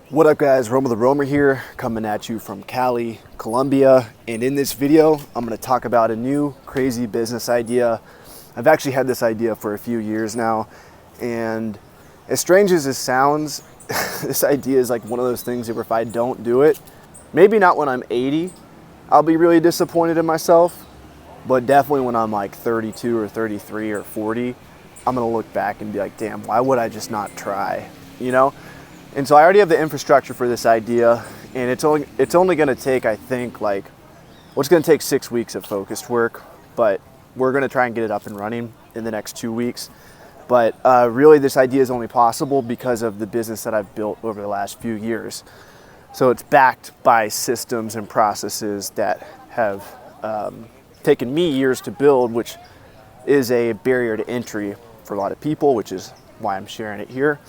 What up guys, Roma the Roamer here, coming at you from Cali, Colombia. And in this video, I'm gonna talk about a new crazy business idea. I've actually had this idea for a few years now. And as strange as this sounds, this idea is like one of those things that if I don't do it, maybe not when I'm 80, I'll be really disappointed in myself. But definitely when I'm like 32 or 33 or 40, I'm gonna look back and be like, damn, why would I just not try, you know? And so I already have the infrastructure for this idea, and it's only going to take, I think, it's going to take 6 weeks of focused work, but we're going to try and get it up and running in the next 2 weeks. But really, this idea is only possible because of the business that I've built over the last few years. So it's backed by systems and processes that have taken me years to build, which is a barrier to entry for a lot of people, which is why I'm sharing it here.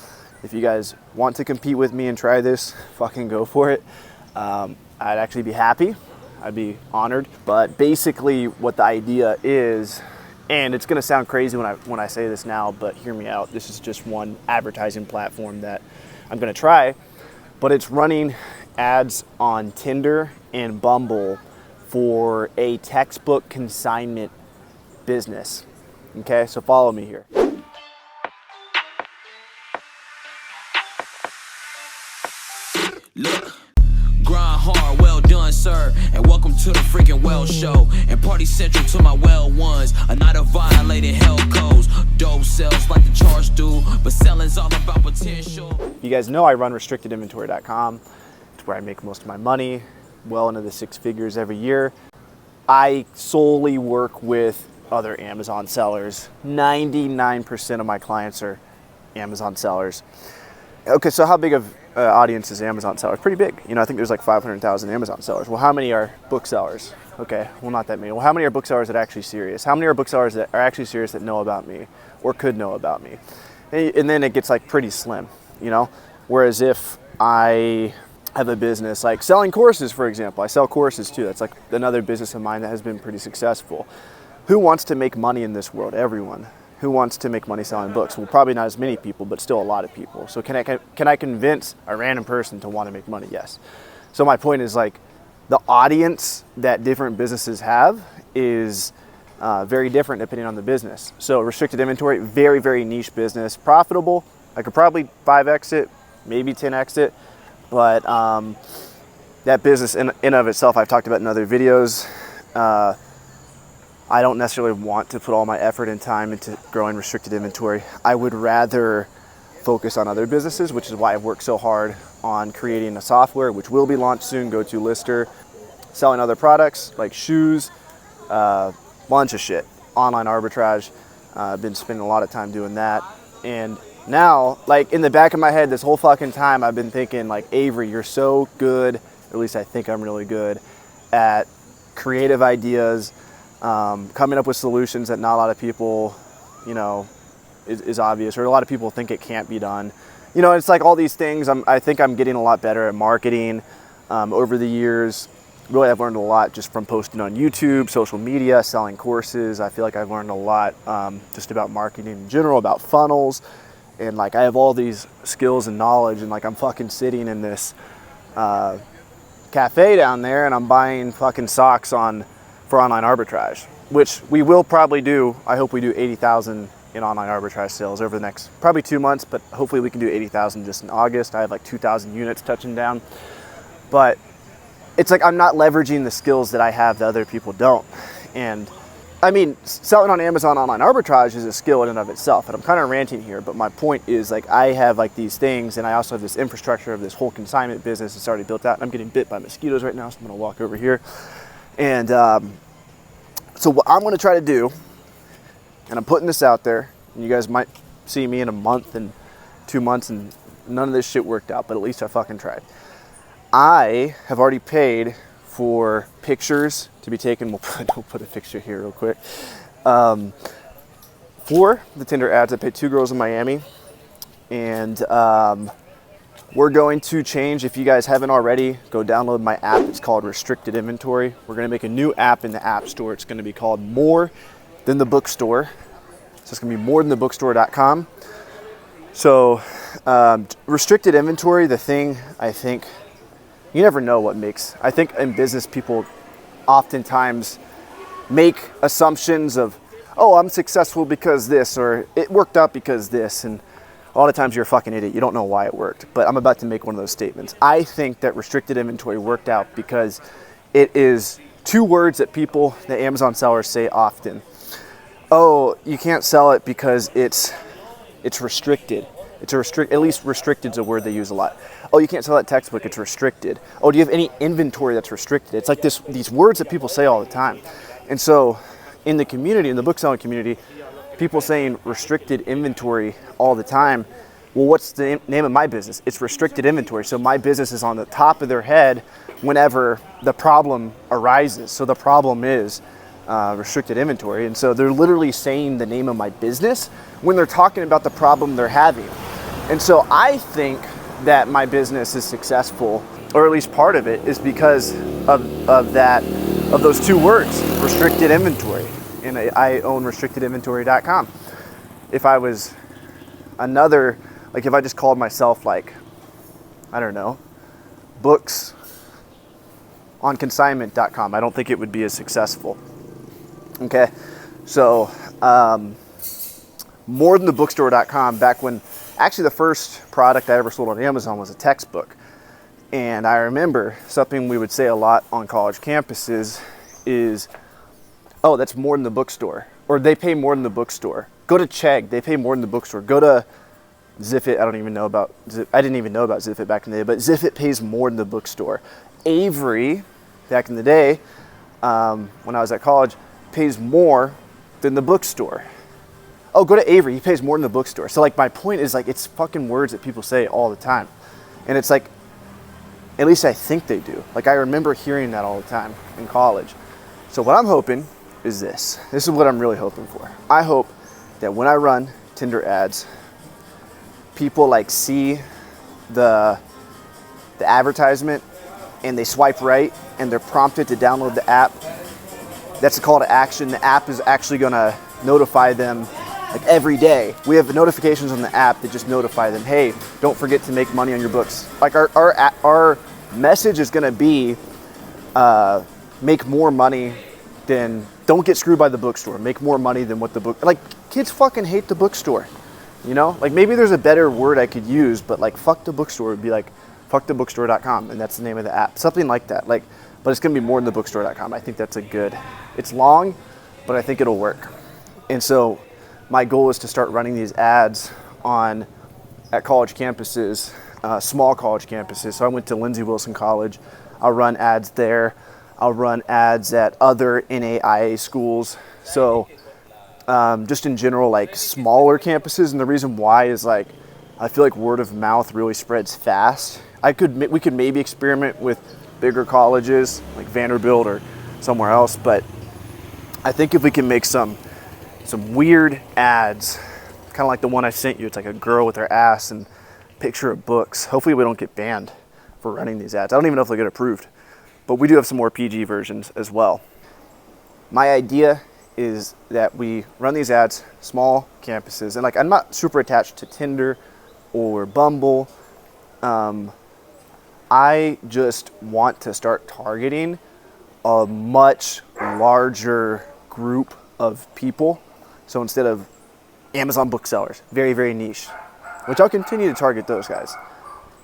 If you guys want to compete with me and try this, fucking go for it. I'd actually be happy. I'd be honored. But basically what the idea is, and it's gonna sound crazy when I say this now, but hear me out. This is just one advertising platform that I'm gonna try, but it's running ads on Tinder and Bumble for a textbook consignment business. Okay, so follow me here. Look, grind hard, well done, sir, and welcome to the freaking well show. And party central to my well ones, a night of violated hell codes. Dope sells like the charge do, but selling's all about potential. You guys know I run restrictedinventory.com. It's where I make most of my money, well into the 6 figures every year. I solely work with other Amazon sellers. 99% of my clients are Amazon sellers. Okay, so how big of audience is Amazon sellers? Pretty big. You know, I think there's like 500,000 Amazon sellers. Well, how many are booksellers? Okay, well, not that many. Well, how many are booksellers that are actually serious? How many are booksellers that are actually serious that know about me or could know about me? And then it gets like pretty slim, you know? Whereas if I have a business like selling courses, for example, I sell courses too. That's like another business of mine that has been pretty successful. Who wants to make money in this world? Everyone. Who wants to make money selling books? Well, probably not as many people, but still a lot of people. So can I convince a random person to want to make money? Yes. So my point is like the audience that different businesses have is very different depending on the business. So restricted inventory, very, very niche business, profitable. I could probably 5x it, maybe 10x it, but that business in of itself, I've talked about in other videos. I don't necessarily want to put all my effort and time into growing restricted inventory. I would rather focus on other businesses, which is why I've worked so hard on creating a software, which will be launched soon, GoToLister, selling other products like shoes, bunch of shit, online arbitrage. I've been spending a lot of time doing that. And now, like in the back of my head, this whole fucking time, I've been thinking like, Avery, you're so good, or at least I think I'm really good at creative ideas, coming up with solutions that not a lot of people, you know, is obvious, or a lot of people think it can't be done. You know, it's like all these things. I think I'm getting a lot better at marketing over the years. Really, I've learned a lot just from posting on YouTube, social media, selling courses. I feel like I've learned a lot just about marketing in general, about funnels. And like I have all these skills and knowledge, and like I'm fucking sitting in this cafe down there and I'm buying fucking socks for online arbitrage, which we will probably do. I hope we do 80,000 in online arbitrage sales over the next probably 2 months, but hopefully we can do 80,000 just in August. I have like 2,000 units touching down, but it's like I'm not leveraging the skills that I have that other people don't. And I mean, selling on Amazon online arbitrage is a skill in and of itself, and I'm kind of ranting here, but my point is like I have like these things, and I also have this infrastructure of this whole consignment business that's already built out, and I'm getting bit by mosquitoes right now, so I'm gonna walk over here. And so what I'm going to try to do, and I'm putting this out there, and you guys might see me in a month and 2 months and none of this shit worked out, but at least I fucking tried. I have already paid for pictures to be taken. We'll put a picture here real quick. For the Tinder ads, I paid 2 girls in Miami, and we're going to change. If you guys haven't already, go download my app. It's called Restricted Inventory. We're going to make a new app in the App Store. It's going to be called More Than the Bookstore. So it's going to be morethanthebookstore.com. So restricted inventory, the thing I think, you never know what makes. I think in business people oftentimes make assumptions of, oh, I'm successful because this, or it worked out because this, and a lot of times you're a fucking idiot. You don't know why it worked, but I'm about to make one of those statements. I think that restricted inventory worked out because it is two words that people, the Amazon sellers, say often. Oh, you can't sell it because it's restricted. At least restricted is a word they use a lot. Oh, you can't sell that textbook, it's restricted. Oh, do you have any inventory that's restricted? It's like these words that people say all the time. And so in the community, in the book selling community, people saying restricted inventory all the time. Well, what's the name of my business? It's restricted inventory. So my business is on the top of their head whenever the problem arises. So the problem is restricted inventory. And so they're literally saying the name of my business when they're talking about the problem they're having. And so I think that my business is successful, or at least part of it, is because of those two words, restricted inventory. And I own restrictedinventory.com. If I was another, like if I just called myself like, I don't know, books on consignment.com, I don't think it would be as successful. Okay, so morethanthebookstore.com, back when, actually the first product I ever sold on Amazon was a textbook. And I remember something we would say a lot on college campuses is, oh, that's more than the bookstore, or they pay more than the bookstore. Go to Chegg, they pay more than the bookstore. Go to Zipit, I didn't even know about Zipit back in the day, but Zipit pays more than the bookstore. Avery, back in the day, when I was at college, pays more than the bookstore. Oh, go to Avery, he pays more than the bookstore. So like my point is like, it's fucking words that people say all the time. And it's like, at least I think they do. Like I remember hearing that all the time in college. So what I'm hoping is this. This is what I'm really hoping for. I hope that when I run Tinder ads, people like see the advertisement and they swipe right and they're prompted to download the app. That's a call to action. The app is actually gonna notify them like every day. We have notifications on the app that just notify them, hey, don't forget to make money on your books. Like our message is gonna be make more money than, don't get screwed by the bookstore. Make more money than what the book, like kids fucking hate the bookstore. You know, like maybe there's a better word I could use, but like fuck the bookstore would be like fuckthebookstore.com, and that's the name of the app. Something like that. Like, but it's gonna be more than thebookstore.com. I think that's a good, it's long, but I think it'll work. And so my goal is to start running these ads at college campuses, small college campuses. So I went to Lindsey Wilson College. I'll run ads there. I'll run ads at other NAIA schools. So just in general, like smaller campuses. And the reason why is like, I feel like word of mouth really spreads fast. We could maybe experiment with bigger colleges like Vanderbilt or somewhere else. But I think if we can make some weird ads, kind of like the one I sent you, it's like a girl with her ass and picture of books. Hopefully we don't get banned for running these ads. I don't even know if they'll get approved, but we do have some more PG versions as well. My idea is that we run these ads, small campuses, and like I'm not super attached to Tinder or Bumble. I just want to start targeting a much larger group of people. So instead of Amazon booksellers, very, very niche, which I'll continue to target those guys,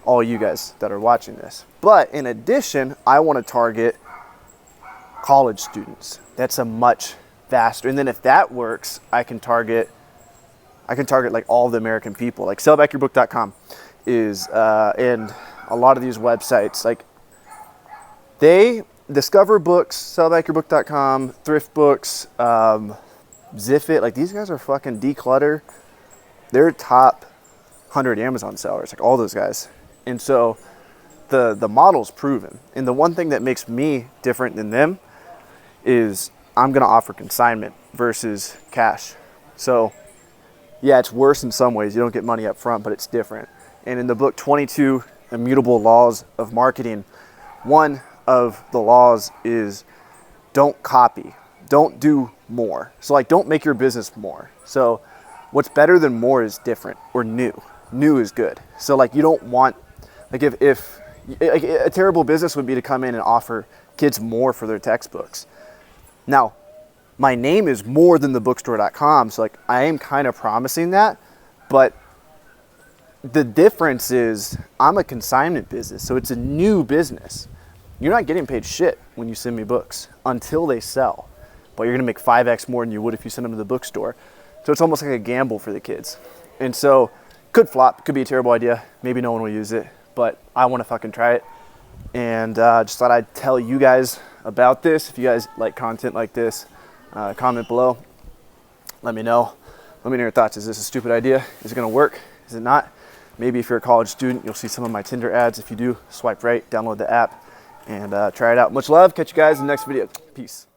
all you guys that are watching this. But in addition, I want to target college students. That's a much faster. And then if that works, I can target like all the American people. Like sellbackyourbook.com is, and a lot of these websites, like they discover books, sellbackyourbook.com, thrift books, Zipit, like these guys are fucking Declutter. They're top 100 Amazon sellers, like all those guys. And so the model's proven. And the one thing that makes me different than them is I'm gonna offer consignment versus cash. So yeah, it's worse in some ways. You don't get money up front, but it's different. And in the book, 22 Immutable Laws of Marketing, one of the laws is don't copy, don't do more. So like, don't make your business more. So what's better than more is different or new. new is good. So like you don't want, like if like a terrible business would be to come in and offer kids more for their textbooks. Now, my name is more than thebookstore.com, so like I am kind of promising that, but the difference is I'm a consignment business, so it's a new business. You're not getting paid shit when you send me books until they sell, but you're gonna make 5x more than you would if you send them to the bookstore. So it's almost like a gamble for the kids. And so could flop, could be a terrible idea. Maybe no one will use it, but I wanna fucking try it. And just thought I'd tell you guys about this. If you guys like content like this, comment below. Let me know. Let me know your thoughts. Is this a stupid idea? Is it gonna work? Is it not? Maybe if you're a college student, you'll see some of my Tinder ads. If you do, swipe right, download the app, and try it out. Much love. Catch you guys in the next video. Peace.